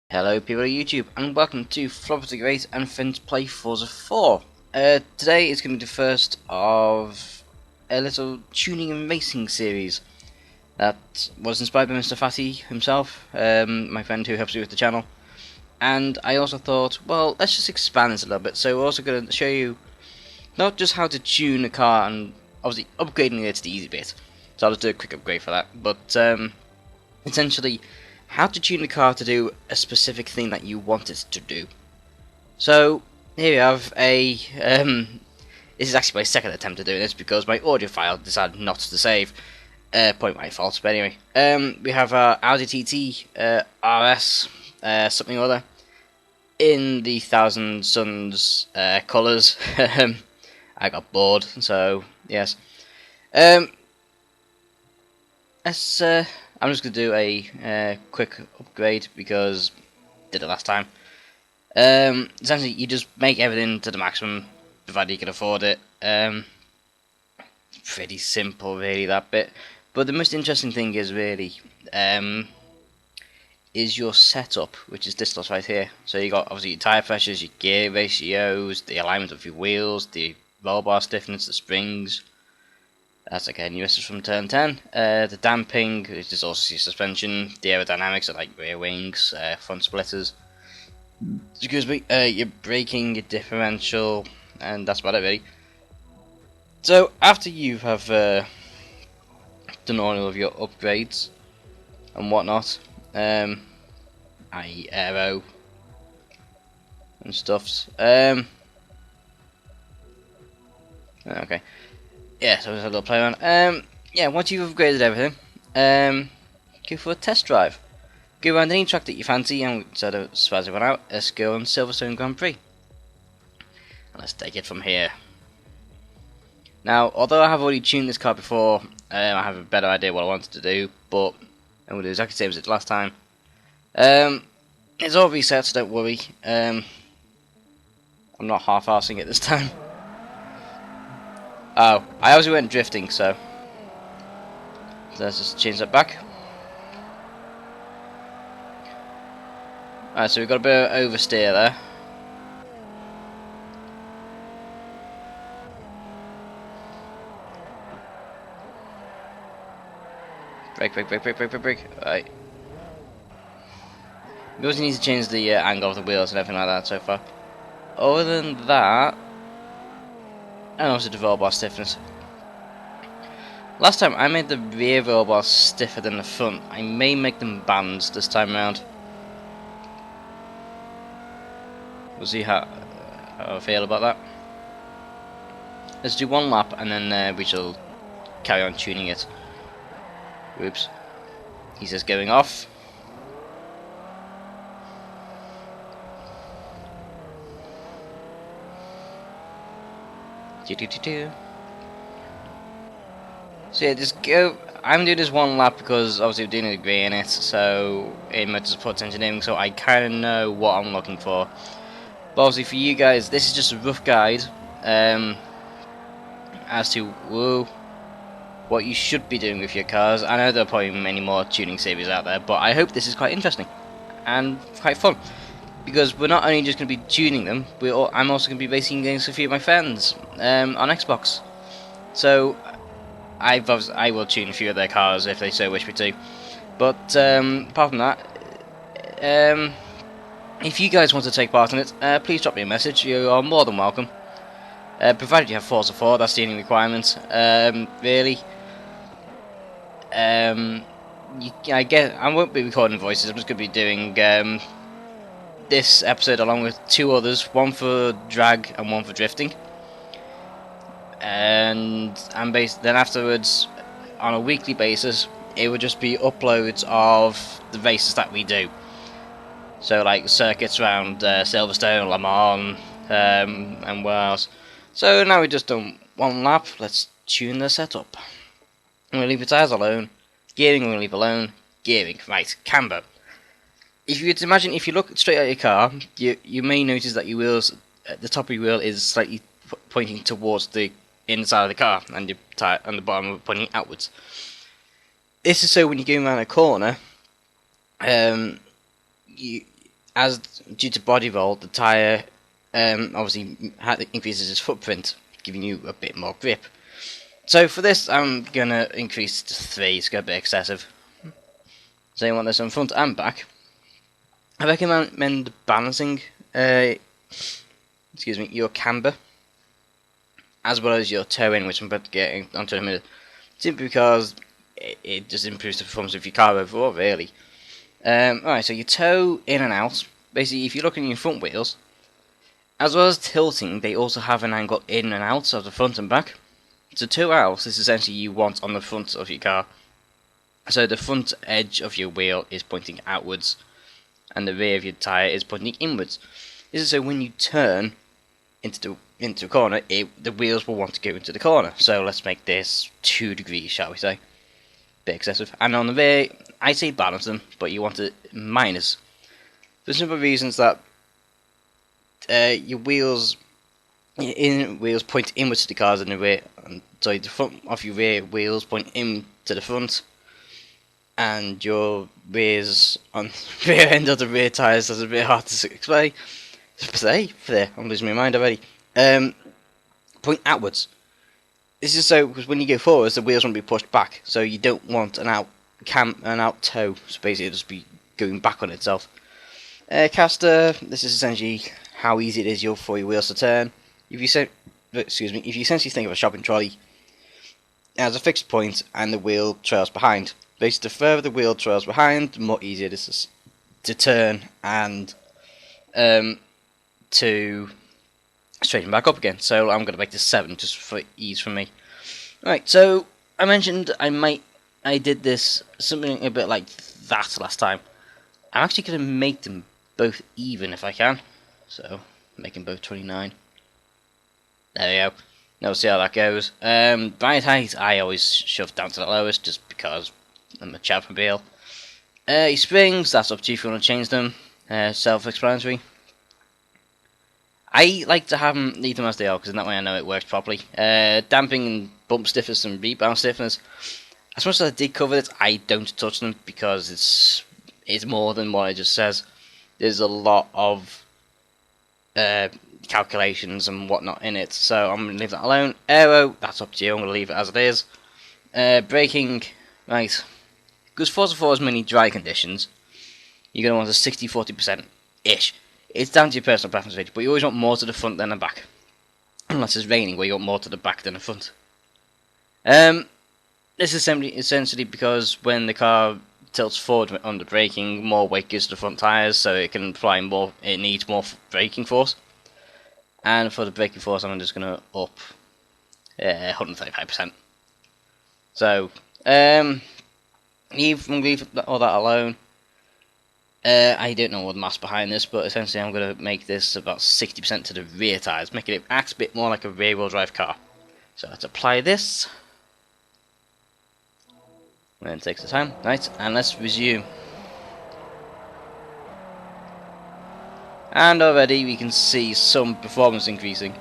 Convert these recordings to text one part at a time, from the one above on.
Hello people of YouTube and welcome to FLOBATHTHEGR8 and Friends play Forza 4. Today is going to be the first of a little tuning and racing series that was inspired by Mr. Fatty himself, my friend who helps me with the channel. And I also thought, well, let's just expand this a little bit. So we're also going to show you not just how to tune a car and obviously upgrading it's the easy bit. So I'll just do a quick upgrade for that. But essentially, how to tune the car to do a specific thing that you want it to do. So here we have a this is actually my second attempt at doing this because my audio file decided not to save. Point my fault, but anyway. We have our Audi TT RS something or other in the Thousand Suns colours. I got bored, so yes. Let's I'm just going to do a quick upgrade because I did it last time. Essentially, you just make everything to the maximum, provided you can afford it. Pretty simple, really, that bit. But the most interesting thing is really is your setup, which is this lot right here. So you got obviously your tyre pressures, your gear ratios, the alignment of your wheels, the roll bar stiffness, the springs. That's again USs from turn 10. The damping, which is also your suspension, the aerodynamics, like rear wings, front splitters. Excuse me, your braking, your differential, and that's about it really. So after you have done all of your upgrades and whatnot, i.e. aero and stuffs. Okay. Yeah, so there's a little play around. Yeah, once you've upgraded everything, go for a test drive. Go around any track that you fancy, and instead of spazzing one out, let's go on Silverstone Grand Prix. And let's take it from here. Now, although I have already tuned this car before, I have a better idea what I wanted to do, but I'm going to do exactly the same as it last time. It's all reset, so don't worry. I'm not half-arsing it this time. Oh, I obviously went drifting, so let's just change that back. Alright, so we've got a bit of oversteer there. Brake. Alright. We also need to change the angle of the wheels and everything like that so far. Other than that, and also the roll bar stiffness. Last time I made the rear roll bar stiffer than the front. I may make them bands this time around. We'll see how I feel about that. Let's do one lap and then we shall carry on tuning it. Oops. He says going off. So yeah, just go. I'm doing this one lap because obviously we're doing a degree in it, so in motorsports engineering, so I kind of know what I'm looking for. But obviously for you guys, this is just a rough guide as to what you should be doing with your cars. I know there are probably many more tuning series out there, but I hope this is quite interesting and quite fun. Because we're not only just going to be tuning them, I'm also going to be racing against a few of my friends on Xbox. So I will tune a few of their cars if they so wish me to. But apart from that, if you guys want to take part in it, please drop me a message. You are more than welcome. Provided you have Forza 4, that's the only requirement. Really. I won't be recording voices. I'm just going to be doing this episode along with two others, one for drag and one for drifting. And then afterwards, on a weekly basis, it would just be uploads of the races that we do. So like circuits around Silverstone, Le Mans, and where else. So now we've just done one lap. Let's tune the setup. I'm going to leave the tyres alone. Gearing I'm going to leave alone. Gearing, right, camber. If you imagine, if you look straight at your car, you may notice that your wheels, the top of your wheel is slightly pointing towards the inside of the car, and your tire and the bottom are pointing outwards. This is so when you're going around a corner, as due to body roll, the tyre obviously increases its footprint, giving you a bit more grip. So for this, I'm gonna increase to 3. It's a bit excessive. So you want this on front and back. I recommend balancing, your camber, as well as your toe in, which I'm about to get onto in a minute, simply because it just improves the performance of your car overall, really. Alright, so your toe in and out. Basically, if you're looking at your front wheels, as well as tilting, they also have an angle in and out of the front and back. So two outs is essentially you want on the front of your car. So the front edge of your wheel is pointing outwards, and the rear of your tyre is pointing inwards. This is so when you turn into a corner, the wheels will want to go into the corner. So let's make this 2 degrees, shall we say? Bit excessive. And on the rear, I say balance them, but you want it minus. For simple reasons that your wheels point inwards to the cars in the rear. Sorry, the front of your rear wheels point in to the front, and your rears on rear end of the rear tyres. That's a bit hard to explain. I'm losing my mind already. Point outwards. This is so because when you go forwards, the wheels want to be pushed back, so you don't want an out toe. So basically, it'll just be going back on itself. Caster. This is essentially how easy it is for your wheels to turn. If you essentially think of a shopping trolley, it has a fixed point and the wheel trails behind. Basically, the further the wheel trails behind, the more easier it is to turn and to straighten back up again. So I'm going to make this 7 just for ease for me. Right, so I mentioned I did this something a bit like that last time. I'm actually going to make them both even if I can. So make them both 29. There we go. Now we'll see how that goes. Ride height I always shove down to the lowest just because I'm a Chapmobile. Springs, that's up to you if you want to change them. Self-explanatory. I like to leave them as they are because in that way I know it works properly. Damping and bump stiffness and rebound stiffness. As much as I did cover it, I don't touch them because it's more than what it just says. There's a lot of calculations and whatnot in it, so I'm going to leave that alone. Aero, that's up to you, I'm going to leave it as it is. Braking, right, because Forza 4 has many dry conditions, you're going to want a 60-40%-ish. It's down to your personal preference, really, but you always want more to the front than the back. Unless it's raining, where you want more to the back than the front. This is essentially because when the car tilts forward under braking, more weight goes to the front tyres, so it can apply more. It needs more braking force. And for the braking force, I'm just going to up 135%. So leave all that alone. I don't know what the maths behind this, but essentially I'm going to make this about 60% to the rear tyres, making it act a bit more like a rear-wheel drive car. So let's apply this. And then it takes the time, right? And let's resume. And already we can see some performance increasing.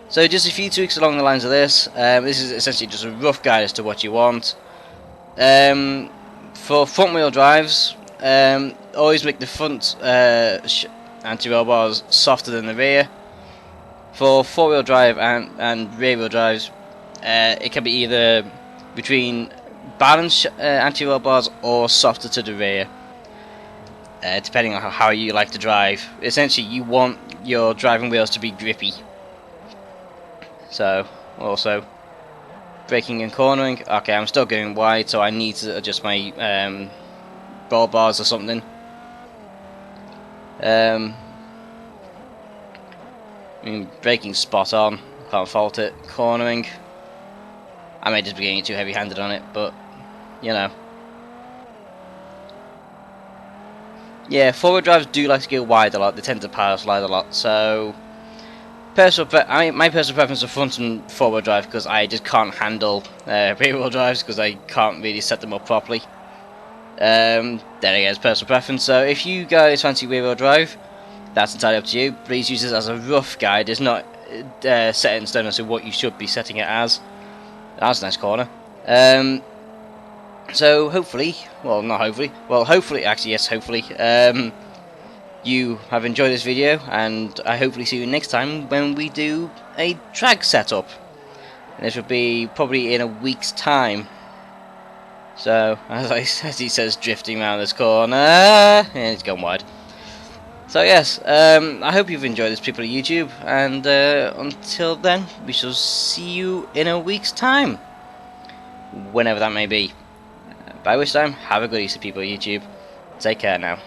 So just a few tweaks along the lines of this. This is essentially just a rough guide as to what you want. For front wheel drives, always make the front anti-roll bars softer than the rear. For four-wheel drive and rear-wheel drives, it can be either between balanced anti-roll bars or softer to the rear, depending on how you like to drive. Essentially, you want your driving wheels to be grippy. So, also, braking and cornering. Okay, I'm still going wide, so I need to adjust my roll bars or something. Braking spot on, can't fault it. Cornering, I may just be getting too heavy-handed on it, but you know. Yeah, four-wheel drives do like to go wide a lot. They tend to power slide a lot. So, my personal preference is front and four-wheel drive because I just can't handle rear-wheel drives because I can't really set them up properly. There again, it's personal preference. So, if you guys fancy rear-wheel drive, that's entirely up to you. Please use this as a rough guide. It's not set in stone as to what you should be setting it as. That's a nice corner. So hopefully, well, not hopefully, well, hopefully, actually, yes, hopefully, you have enjoyed this video, and I hopefully see you next time when we do a drag setup. And this will be probably in a week's time. So, as he says, drifting around this corner, and it's gone wide. So yes, I hope you've enjoyed this, people of YouTube, and until then, we shall see you in a week's time, whenever that may be. By which time, have a good Easter, people of YouTube. Take care now.